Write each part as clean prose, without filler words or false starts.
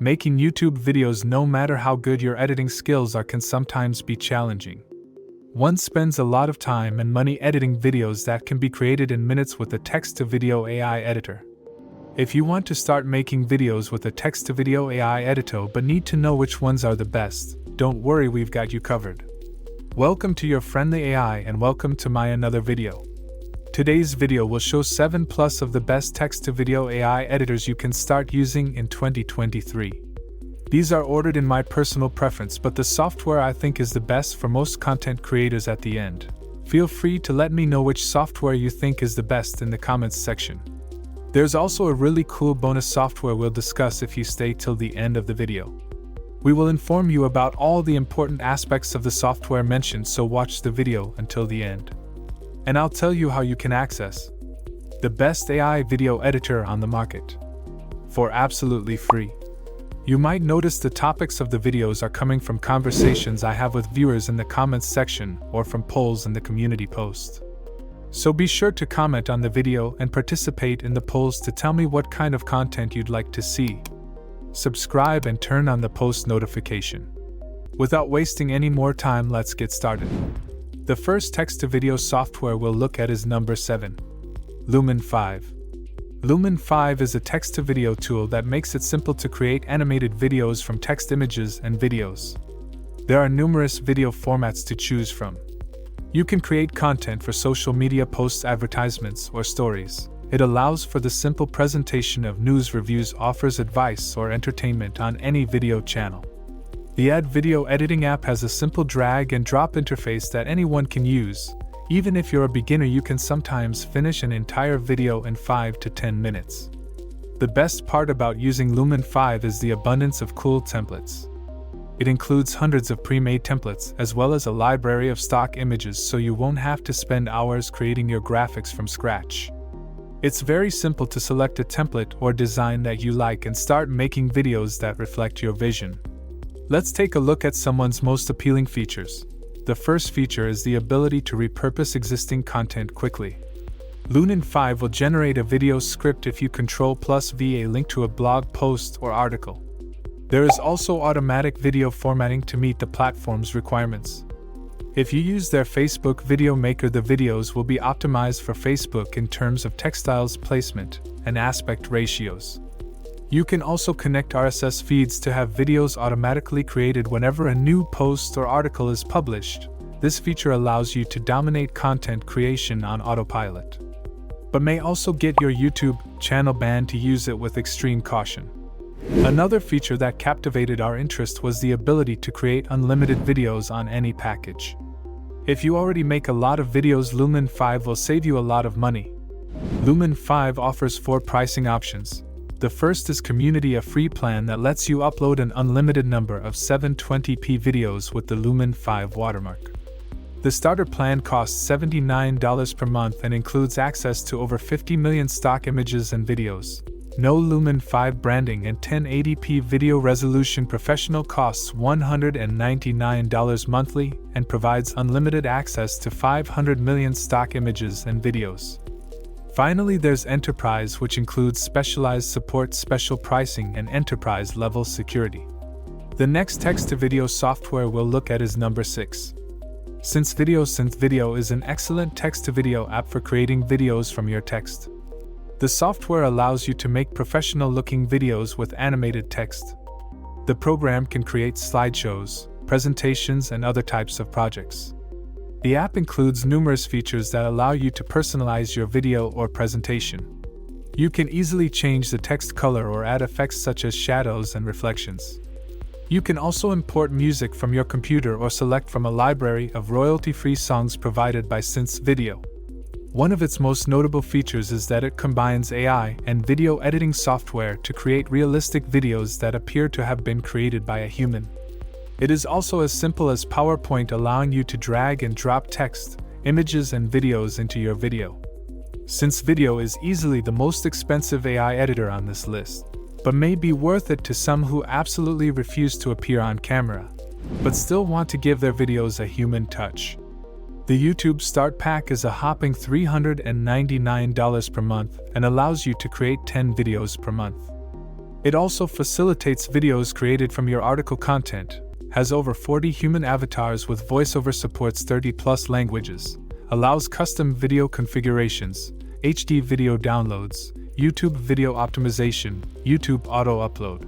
Making YouTube videos, no matter how good your editing skills are, can sometimes be challenging. One spends a lot of time and money editing videos that can be created in minutes with a text-to-video AI editor. If you want to start making videos with a text-to-video AI editor but need to know which ones are the best, don't worry, we've got you covered. Welcome to your friendly AI and welcome to my another video. Today's video will show 7+ of the best text-to-video AI editors you can start using in 2023. These are ordered in my personal preference, but the software I think is the best for most content creators at the end. Feel free to let me know which software you think is the best in the comments section. There's also a really cool bonus software we'll discuss if you stay till the end of the video. We will inform you about all the important aspects of the software mentioned, so watch the video until the end. And I'll tell you how you can access the best AI video editor on the market for absolutely free. You might notice the topics of the videos are coming from conversations I have with viewers in the comments section or from polls in the community post. So be sure to comment on the video and participate in the polls to tell me what kind of content you'd like to see. Subscribe and turn on the post notification. Without wasting any more time, let's get started. The first text-to-video software we'll look at is number 7. Lumen 5. Lumen 5 is a text-to-video tool that makes it simple to create animated videos from text images and videos. There are numerous video formats to choose from. You can create content for social media posts, advertisements, or stories. It allows for the simple presentation of news, reviews, offers advice, or entertainment on any video channel. The video editing app has a simple drag and drop interface that anyone can use. Even if you're a beginner, you can sometimes finish an entire video in 5 to 10 minutes. The best part about using Lumen 5 is the abundance of cool templates. It includes hundreds of pre-made templates as well as a library of stock images, so you won't have to spend hours creating your graphics from scratch. It's very simple to select a template or design that you like and start making videos that reflect your vision. Let's take a look at someone's most appealing features. The first feature is the ability to repurpose existing content quickly. Lumen 5 will generate a video script if you Ctrl+V a link to a blog post or article. There is also automatic video formatting to meet the platform's requirements. If you use their Facebook Video Maker, the videos will be optimized for Facebook in terms of textiles placement and aspect ratios. You can also connect RSS feeds to have videos automatically created whenever a new post or article is published. This feature allows you to dominate content creation on autopilot, but may also get your YouTube channel banned to use it with extreme caution. Another feature that captivated our interest was the ability to create unlimited videos on any package. If you already make a lot of videos, Lumen 5 will save you a lot of money. Lumen 5 offers 4 pricing options. The first is Community, a free plan that lets you upload an unlimited number of 720p videos with the Lumen 5 watermark. The starter plan costs $79 per month and includes access to over 50 million stock images and videos. No Lumen 5 branding and 1080p video resolution. Professional costs $199 monthly and provides unlimited access to 500 million stock images and videos. Finally, there's Enterprise, which includes specialized support, special pricing, and enterprise-level security. The next text-to-video software we'll look at is number 6. Synthesys. Synthvideo is an excellent text-to-video app for creating videos from your text. The software allows you to make professional-looking videos with animated text. The program can create slideshows, presentations, and other types of projects. The app includes numerous features that allow you to personalize your video or presentation. You can easily change the text color or add effects such as shadows and reflections. You can also import music from your computer or select from a library of royalty-free songs provided by Synthesys. One of its most notable features is that it combines AI and video editing software to create realistic videos that appear to have been created by a human. It is also as simple as PowerPoint, allowing you to drag and drop text, images, and videos into your video. Synthesys is easily the most expensive AI editor on this list, but may be worth it to some who absolutely refuse to appear on camera, but still want to give their videos a human touch. The YouTube Start Pack is a hopping $399 per month and allows you to create 10 videos per month. It also facilitates videos created from your article content, has over 40 human avatars with voiceover, supports 30+ languages, allows custom video configurations, HD video downloads, YouTube video optimization, YouTube auto upload.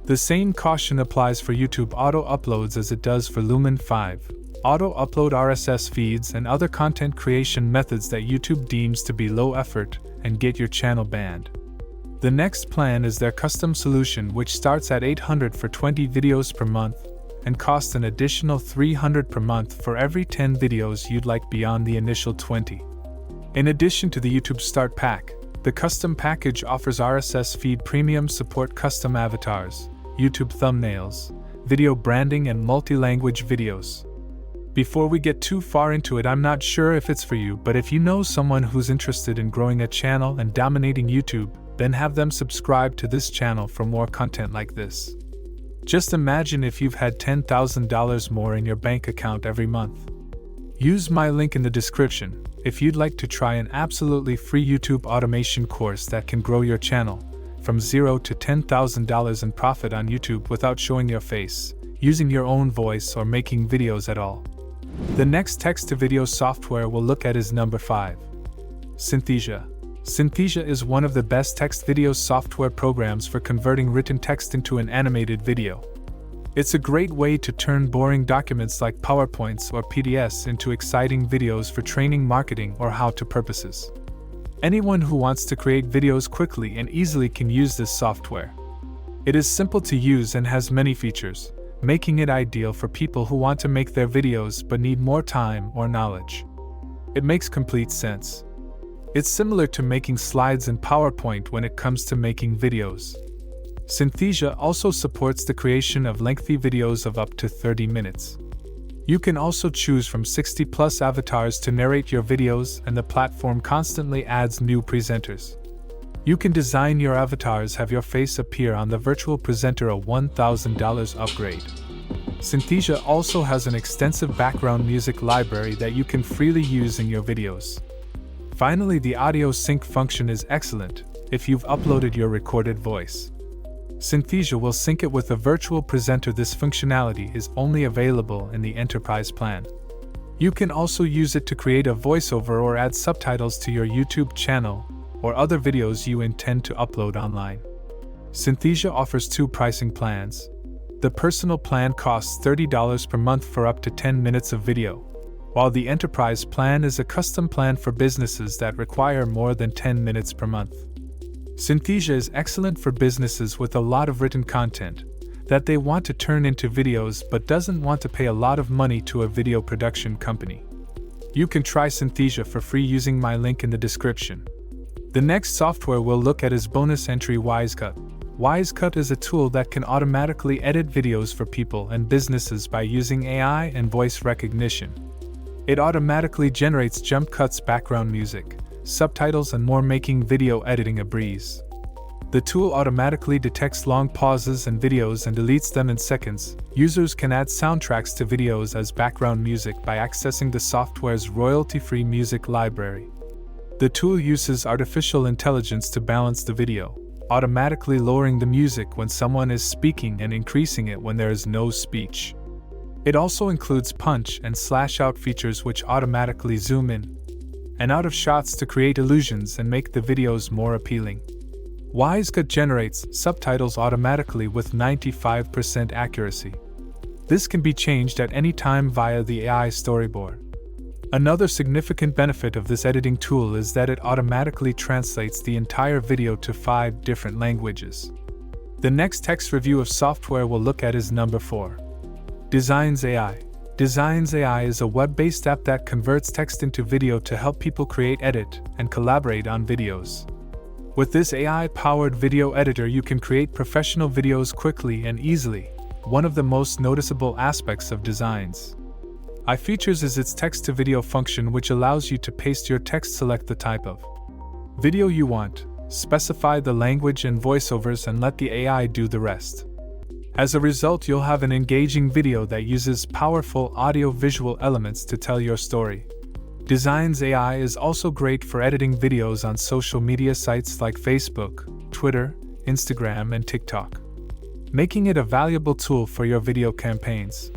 The same caution applies for YouTube auto uploads as it does for Lumen 5. Auto upload RSS feeds and other content creation methods that YouTube deems to be low effort and get your channel banned. The next plan is their custom solution, which starts at $800 for 20 videos per month and costs an additional $300 per month for every 10 videos you'd like beyond the initial 20. In addition to the YouTube Start Pack, the custom package offers RSS feed premium support, custom avatars, YouTube thumbnails, video branding, and multi-language videos. Before we get too far into it, I'm not sure if it's for you, but if you know someone who's interested in growing a channel and dominating YouTube, then have them subscribe to this channel for more content like this. Just imagine if you've had $10,000 more in your bank account every month. Use my link in the description if you'd like to try an absolutely free YouTube automation course that can grow your channel from $0 to $10,000 in profit on YouTube without showing your face, using your own voice, or making videos at all. The next text-to-video software we'll look at is number 5. Synthesia. Synthesia is one of the best text-video software programs for converting written text into an animated video. It's a great way to turn boring documents like PowerPoints or PDFs into exciting videos for training, marketing, or how-to purposes. Anyone who wants to create videos quickly and easily can use this software. It is simple to use and has many features, making it ideal for people who want to make their videos but need more time or knowledge. It makes complete sense. It's similar to making slides in PowerPoint when it comes to making videos. Synthesia also supports the creation of lengthy videos of up to 30 minutes. You can also choose from 60+ avatars to narrate your videos, and the platform constantly adds new presenters. You can design your avatars, have your face appear on the virtual presenter, a $1,000 upgrade. Synthesia also has an extensive background music library that you can freely use in your videos. Finally, the audio sync function is excellent if you've uploaded your recorded voice. Synthesia will sync it with a virtual presenter. This functionality is only available in the Enterprise plan. You can also use it to create a voiceover or add subtitles to your YouTube channel or other videos you intend to upload online. Synthesia offers 2 pricing plans. The personal plan costs $30 per month for up to 10 minutes of video, while the Enterprise plan is a custom plan for businesses that require more than 10 minutes per month. Synthesia is excellent for businesses with a lot of written content that they want to turn into videos but doesn't want to pay a lot of money to a video production company. You can try Synthesia for free using my link in the description. The next software we'll look at is bonus entry Wisecut. Wisecut is a tool that can automatically edit videos for people and businesses by using AI and voice recognition. It automatically generates jump cuts, background music, subtitles, and more, making video editing a breeze. The tool automatically detects long pauses in videos and deletes them in seconds. Users can add soundtracks to videos as background music by accessing the software's royalty-free music library. The tool uses artificial intelligence to balance the video, automatically lowering the music when someone is speaking and increasing it when there is no speech. It also includes punch and slash out features, which automatically zoom in and out of shots to create illusions and make the videos more appealing. Wisecut generates subtitles automatically with 95% accuracy. This can be changed at any time via the AI storyboard. Another significant benefit of this editing tool is that it automatically translates the entire video to 5 different languages. The next text review of software we'll look at is number 4. Designs.ai. Designs.ai is a web-based app that converts text into video to help people create, edit, and collaborate on videos. With this AI-powered video editor, you can create professional videos quickly and easily, one of the most noticeable aspects of Designs.ai features is its text-to-video function, which allows you to paste your text, select the type of video you want, specify the language and voiceovers, and let the AI do the rest. As a result, you'll have an engaging video that uses powerful audio-visual elements to tell your story. Designs.ai is also great for editing videos on social media sites like Facebook, Twitter, Instagram, and TikTok, making it a valuable tool for your video campaigns.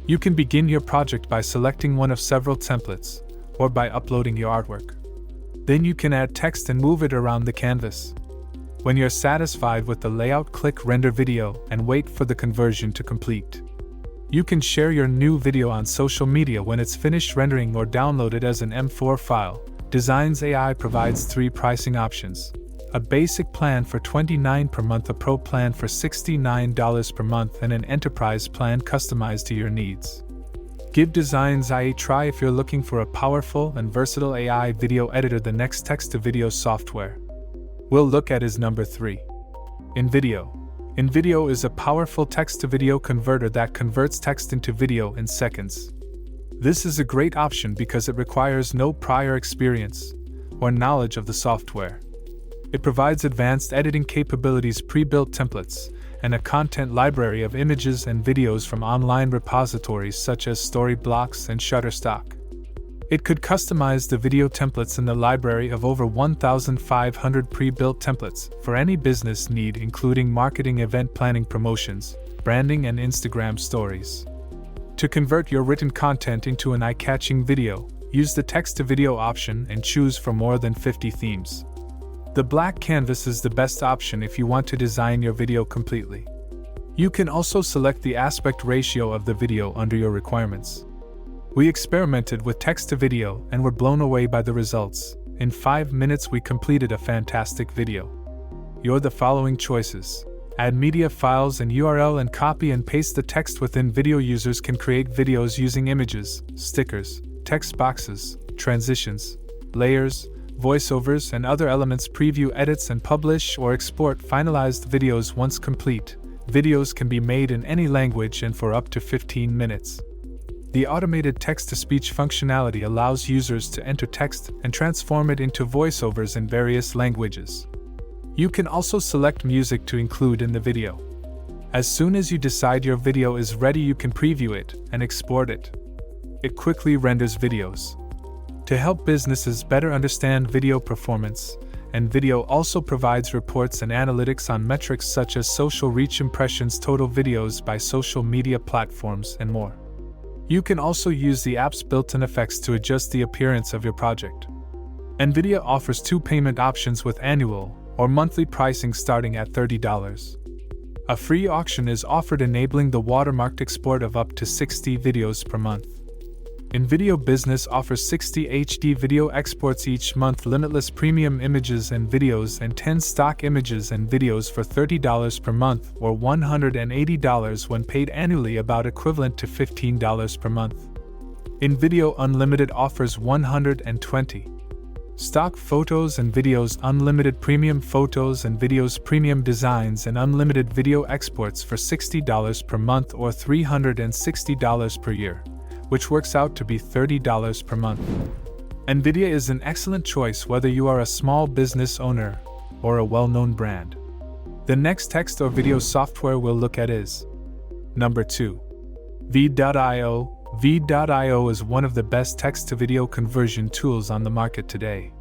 You can begin your project by selecting one of several templates, or by uploading your artwork. Then you can add text and move it around the canvas. When you're satisfied with the layout, click Render Video and wait for the conversion to complete. You can share your new video on social media when it's finished rendering or download it as an M4 file. Designs.ai provides 3 pricing options: a basic plan for $29 per month, a pro plan for $69 per month, and an enterprise plan customized to your needs. Give Designs.ai a try if you're looking for a powerful and versatile AI video editor. The next text-to-video software we'll look at is number 3. InVideo. InVideo is a powerful text-to-video converter that converts text into video in seconds. This is a great option because it requires no prior experience or knowledge of the software. It provides advanced editing capabilities, pre-built templates, and a content library of images and videos from online repositories such as Storyblocks and Shutterstock. It could customize the video templates in the library of over 1,500 pre-built templates for any business need, including marketing, event planning, promotions, branding, and Instagram stories. To convert your written content into an eye-catching video, use the text-to-video option and choose from more than 50 themes. The black canvas is the best option if you want to design your video completely. You can also select the aspect ratio of the video under your requirements. We experimented with text-to-video and were blown away by the results. In 5 minutes we completed a fantastic video. You're the following choices: add media files and URL and copy and paste the text within video. Users can create videos using images, stickers, text boxes, transitions, layers, voiceovers, and other elements. Preview, edits, and publish or export finalized videos. Once complete, videos can be made in any language and for up to 15 minutes. The automated text-to-speech functionality allows users to enter text and transform it into voiceovers in various languages. You can also select music to include in the video. As soon as you decide your video is ready, you can preview it and export it. It quickly renders videos. To help businesses better understand video performance, InVideo also provides reports and analytics on metrics such as social reach, impressions, total videos by social media platforms, and more. You can also use the app's built-in effects to adjust the appearance of your project. InVideo offers 2 payment options with annual or monthly pricing starting at $30. A free auction is offered enabling the watermarked export of up to 60 videos per month. InVideo Business offers 60 HD video exports each month, limitless premium images and videos, and 10 stock images and videos for $30 per month or $180 when paid annually, about equivalent to $15 per month. InVideo Unlimited offers 120 stock photos and videos, unlimited premium photos and videos, premium designs, and unlimited video exports for $60 per month or $360 per year, which works out to be $30 per month. InVideo is an excellent choice whether you are a small business owner or a well-known brand. The next text or video software we'll look at is number 2. Veed IO. Veed IO is one of the best text-to-video conversion tools on the market today.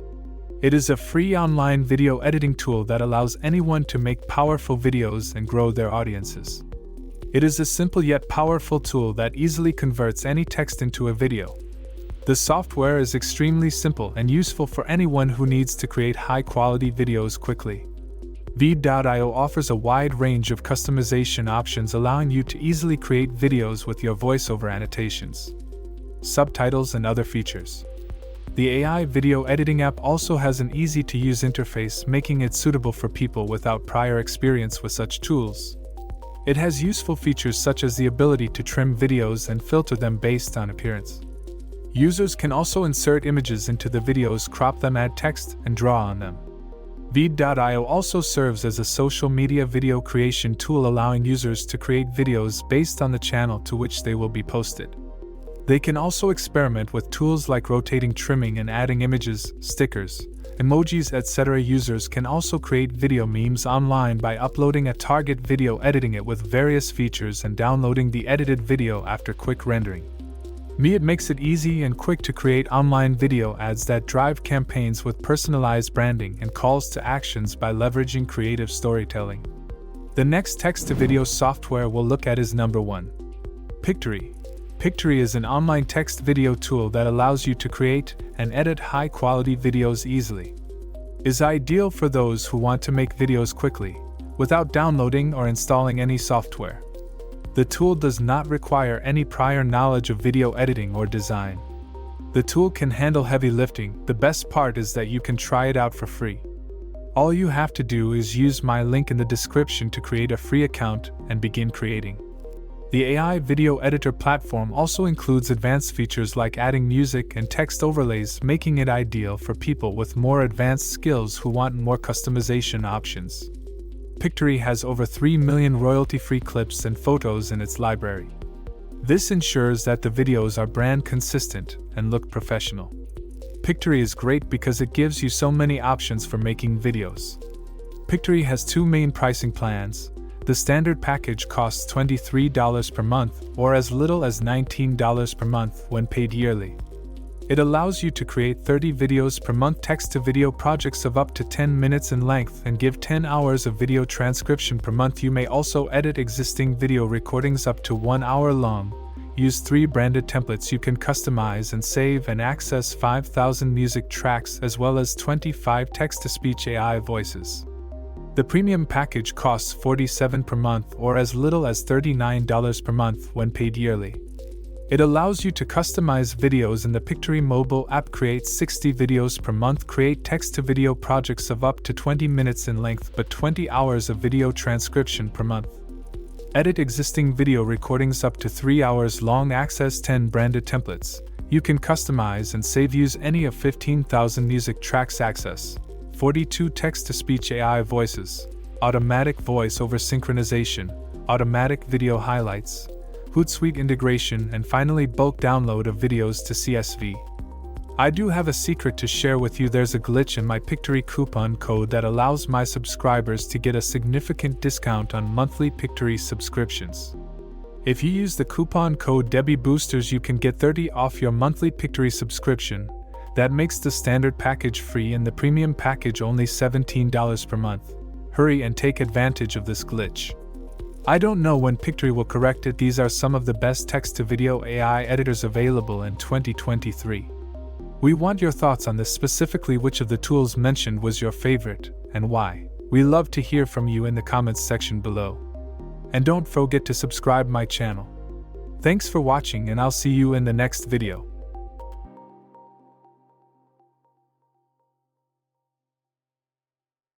It is a free online video editing tool that allows anyone to make powerful videos and grow their audiences. It is a simple yet powerful tool that easily converts any text into a video. The software is extremely simple and useful for anyone who needs to create high-quality videos quickly. Veed IO offers a wide range of customization options, allowing you to easily create videos with your voiceover annotations, subtitles, and other features. The AI video editing app also has an easy-to-use interface, making it suitable for people without prior experience with such tools. It has useful features such as the ability to trim videos and filter them based on appearance. Users can also insert images into the videos, crop them, add text, and draw on them. Veed IO also serves as a social media video creation tool, allowing users to create videos based on the channel to which they will be posted. They can also experiment with tools like rotating, trimming, and adding images, stickers, emojis, etc. Users can also create video memes online by uploading a target video, editing it with various features, and downloading the edited video after quick rendering. It makes it easy and quick to create online video ads that drive campaigns with personalized branding and calls to actions by leveraging creative storytelling. The next text-to-video software we'll look at is number 1. Pictory. Pictory is an online text-video tool that allows you to create and edit high-quality videos easily. It is ideal for those who want to make videos quickly, without downloading or installing any software. The tool does not require any prior knowledge of video editing or design. The tool can handle heavy lifting. The best part is that you can try it out for free. All you have to do is use my link in the description to create a free account and begin creating. The AI video editor platform also includes advanced features like adding music and text overlays, making it ideal for people with more advanced skills who want more customization options. Pictory has over 3 million royalty-free clips and photos in its library. This ensures that the videos are brand consistent and look professional. Pictory is great because it gives you so many options for making videos. Pictory has 2 main pricing plans. The standard package costs $23 per month or as little as $19 per month when paid yearly. It allows you to create 30 videos per month, text-to-video projects of up to 10 minutes in length, and give 10 hours of video transcription per month. You may also edit existing video recordings up to 1 hour long. Use 3 branded templates. You can customize and save and access 5,000 music tracks as well as 25 text-to-speech AI voices. The premium package costs $47 per month or as little as $39 per month when paid yearly. It allows you to customize videos in the Pictory mobile app, create 60 videos per month, create text-to-video projects of up to 20 minutes in length but 20 hours of video transcription per month. Edit existing video recordings up to 3 hours long, access 10 branded templates. You can customize and save, use any of 15,000 music tracks, access 42 text-to-speech AI voices, automatic voice-over synchronization, automatic video highlights, Hootsuite integration, and finally bulk download of videos to CSV. I do have a secret to share with you. There's a glitch in my Pictory coupon code that allows my subscribers to get a significant discount on monthly Pictory subscriptions. If you use the coupon code Debbie Boosters, you can get 30 off your monthly Pictory subscription. That makes the standard package free and the premium package only $17 per month. Hurry and take advantage of this glitch. I don't know when Pictory will correct it. These are some of the best text-to-video AI editors available in 2023. We want your thoughts on this, specifically which of the tools mentioned was your favorite, and why. We love to hear from you in the comments section below. And don't forget to subscribe my channel. Thanks for watching, and I'll see you in the next video.